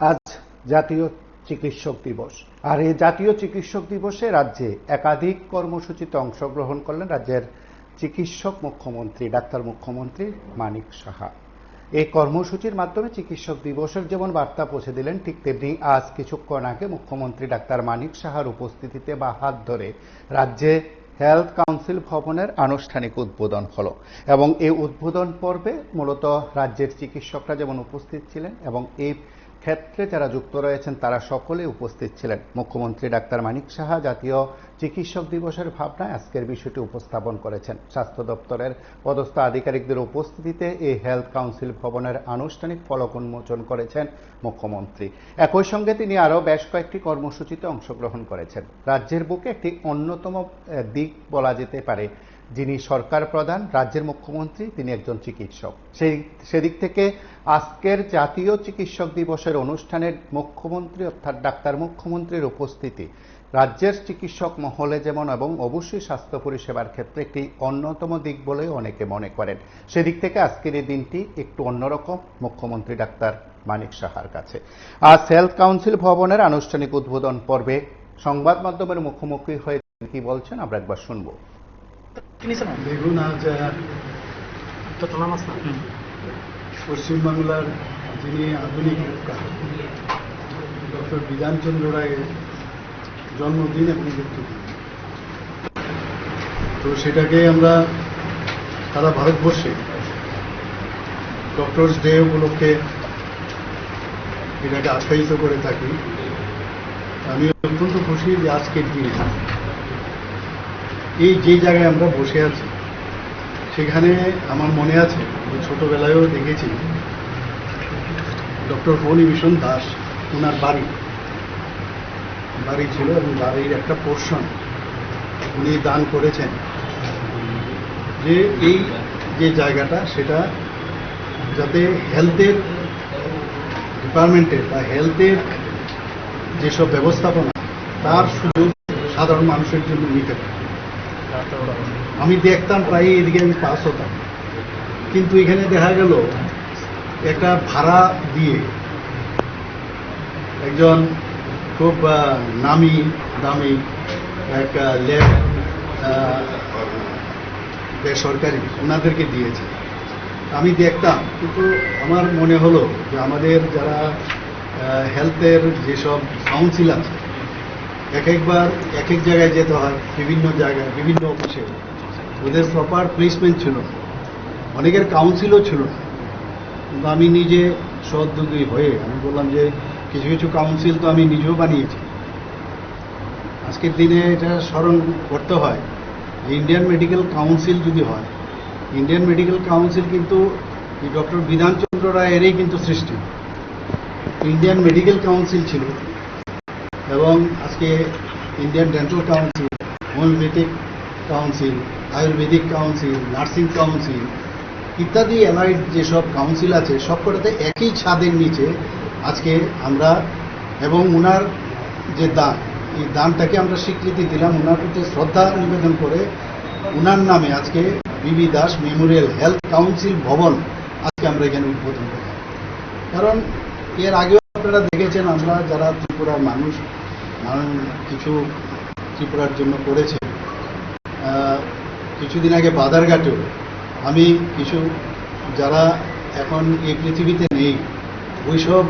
আজ জাতীয় চিকিৎসক দিবস। আর এই জাতীয় চিকিৎসক দিবসে রাজ্যে একাধিক কর্মসূচিতে অংশগ্রহণ করলেন রাজ্যের চিকিৎসক মুখ্যমন্ত্রী ডাক্তার মুখ্যমন্ত্রী মানিক সাহা। এই কর্মসূচির মাধ্যমে চিকিৎসক দিবসের যেমন বার্তা পৌঁছে দিলেন, ঠিক তেমনি আজ কিছুক্ষণ আগে মুখ্যমন্ত্রী ডাক্তার মানিক সাহার উপস্থিতিতে বা হাত ধরে রাজ্যে হেলথ কাউন্সিল ভবনের আনুষ্ঠানিক উদ্বোধন হলো এবং এই উদ্বোধন পর্বে মূলত রাজ্যের চিকিৎসকরা যেমন উপস্থিত ছিলেন এবং এই ক্ষেত্রে যারা যুক্ত রয়েছেন তারা সকলে উপস্থিত ছিলেন। মুখ্যমন্ত্রী ডাক্তার মানিক সাহা জাতীয় চিকিৎসক দিবসের ভাবনায় আজকের বিষয়টি উপস্থাপন করেছেন। স্বাস্থ্য দপ্তরের পদস্থ আধিকারিকদের উপস্থিতিতে এই হেলথ কাউন্সিল ভবনের আনুষ্ঠানিক ফলক উন্মোচন করেছেন মুখ্যমন্ত্রী। একই সঙ্গে তিনি আরও বেশ কয়েকটি কর্মসূচিতে অংশগ্রহণ করেছেন। রাজ্যের বুকে একটি অন্যতম দিক বলা যেতে পারে, যিনি সরকার প্রধান রাজ্যের মুখ্যমন্ত্রী তিনি একজন চিকিৎসক। সেদিক থেকে আজকের জাতীয় চিকিৎসক দিবসের অনুষ্ঠানের মুখ্যমন্ত্রী অর্থাৎ ডাক্তার মুখ্যমন্ত্রীর উপস্থিতি রাজ্যের চিকিৎসক মহলে যেমন এবং অবশ্যই স্বাস্থ্য পরিষেবার ক্ষেত্রে একটি অন্যতম দিক বলেও অনেকে মনে করেন। সেদিক থেকে আজকের এই দিনটি একটু অন্যরকম মুখ্যমন্ত্রী ডাক্তার মানিক সাহার কাছে। আজ হেলথ কাউন্সিল ভবনের আনুষ্ঠানিক উদ্বোধন পর্বে সংবাদ মাধ্যমের মুখোমুখি হয়ে কি বলছেন আমরা একবার শুনবো। দেখুন, আজ পশ্চিমবাংলার যিনি আধুনিক ডক্টর বিধানচন্দ্র রায়ের জন্মদিন এবং মৃত্যুদিন, তো সেটাকে আমরা সারা ভারতবর্ষে ডক্টরস ডে উপলক্ষে এটাকে আখ্যায়িত করে থাকি। আমি অত্যন্ত খুশি যে আজকের দিনে এই যে জায়গায় আমরা বসে আছি সেখানে আমার মনে আছে যে ছোটবেলায়ও দেখেছি ডক্টর ফণীভূষণ দাস, ওনার বাড়ি ছিল এবং বাড়ির একটা পোর্শন উনি দান করেছেন, যে এই যে জায়গাটা সেটা যাতে হেলথের ডিপার্টমেন্টের বা হেলথের যেসব ব্যবস্থাপনা তার সুযোগ সাধারণ মানুষের জন্য নিতে পারে। আমি দেখতাম প্রায় এদিকে আমি পাস হতাম, কিন্তু এখানে দেখা গেল একটা ভাড়া দিয়ে একজন খুব নামি দামি একটা ল্যাব বেসরকারি ওনাদেরকে দিয়েছে। আমি দেখতাম, কিন্তু আমার মনে হলো যে আমাদের যারা হেলথের যেসব কাউন্সিল আছে এক এক জায়গায় যেতে হয়, বিভিন্ন জায়গায় বিভিন্ন অফিসে ওদের প্রপার প্লেসমেন্ট ছিল, অনেকের কাউন্সিলও ছিল না। কিন্তু আমি নিজে সহযোগী হয়ে আমি বললাম যে কিছু কিছু কাউন্সিল তো আমি নিজেও বানিয়েছি। আজকের দিনে এটা স্মরণ করতে হয় যে ইন্ডিয়ান মেডিকেল কাউন্সিল যদি হয়, ইন্ডিয়ান মেডিকেল কাউন্সিল কিন্তু এই ডক্টর বিধানচন্দ্র রায়েরই কিন্তু সৃষ্টি। ইন্ডিয়ান মেডিকেল কাউন্সিল ছিল এবং আজকে Indian dental council, homeopathic council, Ayurvedic council, nursing council ইত্যাদি অ্যালাইড যেসব কাউন্সিল আছে সবকটাতে একই ছাদের নিচে আজকে আমরা, এবং ওনার যে দান, এই দানটাকে আমরা স্বীকৃতি দিলাম, ওনার প্রতি শ্রদ্ধা নিবেদন করে ওনার নামে আজকে বিবি দাস মেমোরিয়াল হেলথ কাউন্সিল ভবন আজকে আমরা এখানে উদ্বোধন করলাম। কারণ এর আগেও আপনারা দেখেছেন আমরা যারা ত্রিপুরার মানুষ কিছু ত্রিপুরার জন্য করেছে। কিছুদিন আগে বাদারঘাটেও আমি কিছু যারা এখন এই পৃথিবীতে নেই ওইসব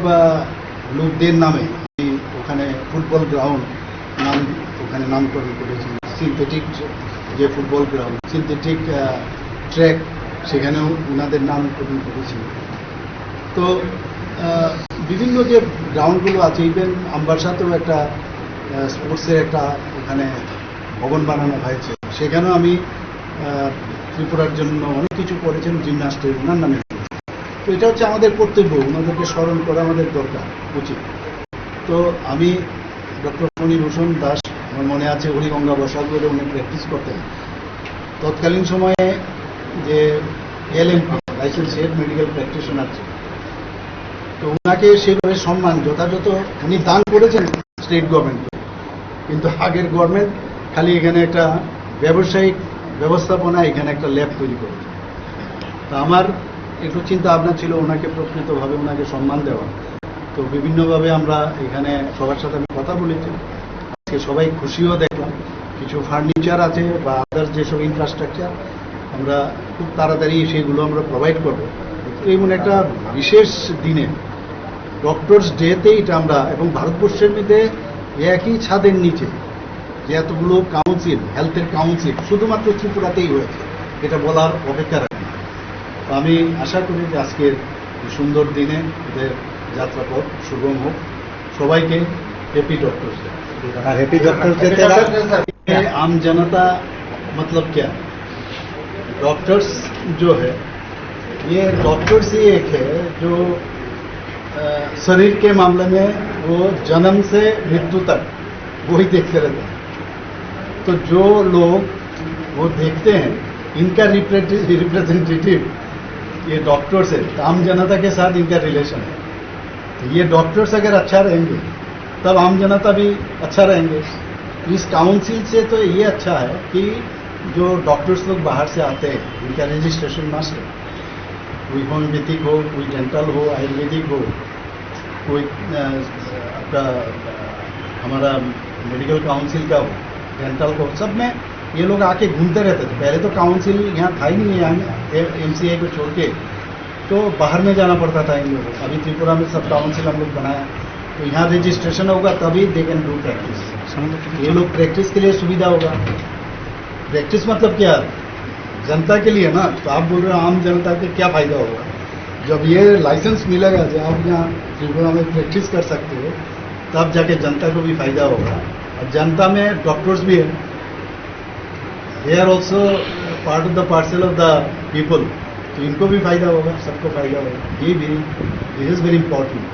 লোকদের নামে আমি ওখানে ফুটবল গ্রাউন্ড ওখানে নামকরণ করেছি। সিনথেটিক যে ফুটবল গ্রাউন্ড, সিনথেটিক ট্র্যাক, সেখানেও ওনাদের নামকরণ করেছি। তো বিভিন্ন যে গ্রাউন্ডগুলো আছে, ইভেন আমবাসাতেও একটা স্পোর্টসের একটা ওখানে ভবন বানানো হয়েছে, সেখানেও আমি ত্রিপুরার জন্য অনেক কিছু করেছেন জিমনাস্টের ওনার নামে। তো এটা হচ্ছে আমাদের কর্তব্য, ওনাদেরকে স্মরণ করা আমাদের দরকার উচিত। তো আমি ডক্টর ফণীভূষণ দাস, আমার মনে আছে হরিগঙ্গা বসাগরে উনি প্র্যাকটিস করতেন। তৎকালীন সময়ে যে LMP licence head medical practitioner ছিল, তো ওনাকে সেভাবে সম্মান যথাযথ উনি দান করেছেন স্টেট গভর্নমেন্টকে, কিন্তু আগের গভর্নমেন্ট খালি এখানে একটা ব্যবসায়িক ব্যবস্থাপনা এখানে একটা ল্যাব তৈরি করেছে। তা আমার একটু চিন্তা ভাবনা ছিল ওনাকে প্রকৃতভাবে ওনাকে সম্মান দেওয়া। তো বিভিন্নভাবে আমরা এখানে সবার সাথে আমি কথা বলেছি, আজকে সবাই খুশিও দেখলাম। কিছু ফার্নিচার আছে বা আদার্স যেসব ইনফ্রাস্ট্রাকচার আমরা খুব তাড়াতাড়ি সেগুলো আমরা প্রোভাইড করব। এমন একটা বিশেষ দিনে ডক্টরস ডেতে এটা আমরা, এবং ভারতবর্ষের মধ্যে একই ছাদের নিচে যে এতগুলো কাউন্সিল, হেলথের কাউন্সিল শুধুমাত্র ত্রিপুরাতেই হয়েছে, এটা বলার অপেক্ষা রাখে না। তো আমি আশা করি যে আজকের সুন্দর দিনে এদের যাত্রাপথ সুগম হোক। সবাইকে happy doctors day. Happy doctors day. आम जनता मतलब क्या, डॉक्टर्स जो है ये डॉक्टर्स ही एक है जो शरीर के मामले में वो जन्म से मृत्यु तक वही देखते रहते हैं। तो जो लोग वो देखते हैं इनका रिप्रेजेंटेटिव ये डॉक्टर्स है, आम जनता के साथ इनका रिलेशन है। तो ये डॉक्टर्स अगर अच्छा रहेंगे तब आम जनता भी अच्छा रहेंगे। इस काउंसिल से तो ये अच्छा है कि जो डॉक्टर्स लोग बाहर से आते हैं इनका रजिस्ट्रेशन मस्ट है, कोई होम्योपैथिक हो, कोई डेंटल हो, आयुर्वेदिक हो, कोई आपका हमारा मेडिकल काउंसिल का हो, डेंटल को, सब में ये लोग आके घूमते रहते थे। पहले तो काउंसिल यहाँ था ही नहीं, यहाँ MCA को छोड़ के तो बाहर में जाना पड़ता था इन लोगों को। अभी त्रिपुरा में सब काउंसिल हम लोग बनाया, तो यहाँ रजिस्ट्रेशन होगा तभी दे कैन डू प्रैक्टिस। ये लोग प्रैक्टिस के लिए सुविधा होगा। प्रैक्टिस मतलब क्या, जनता के लिए ना। तो आप बोल रहे हो आम जनता के क्या फायदा होगा, जब ये लाइसेंस मिलेगा जो आप यहाँ त्रिपुरा में प्रैक्टिस कर सकते हो तब जाके जनता को भी फायदा होगा। और जनता में डॉक्टर्स भी है, they are also part of the parcel of the people, तो इनको भी फायदा होगा, सबको फायदा होगा। ये भी दिस इज वेरी इंपॉर्टेंट।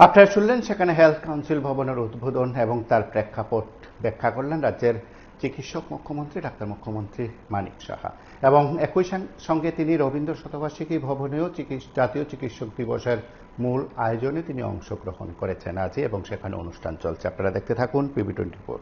আপনারা শুনলেন সেখানে হেলথ কাউন্সিল ভবনের উদ্বোধন এবং তার প্রেক্ষাপট ব্যাখ্যা করলেন রাজ্যের চিকিৎসক মুখ্যমন্ত্রী ডাক্তার মুখ্যমন্ত্রী মানিক সাহা, এবং একই সঙ্গে তিনি রবীন্দ্র শতবার্ষিকী ভবনেও জাতীয় চিকিৎসক দিবসের মূল আয়োজনে তিনি অংশগ্রহণ করেছেন আজই, এবং সেখানে অনুষ্ঠান চলছে। আপনারা দেখতে থাকুন PB24।